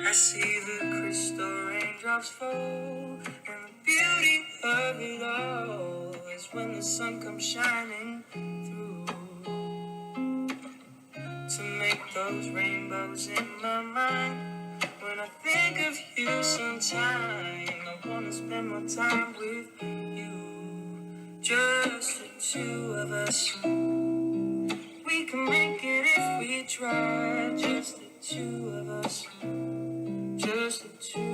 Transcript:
I see the crystal raindrops fall, and the beauty of it all is when the sun comes shining through to make those rainbows in my mind. When I think of you sometime, I wanna spend more time with you, just the two of us. We can make it if we try, just the two of us, just the two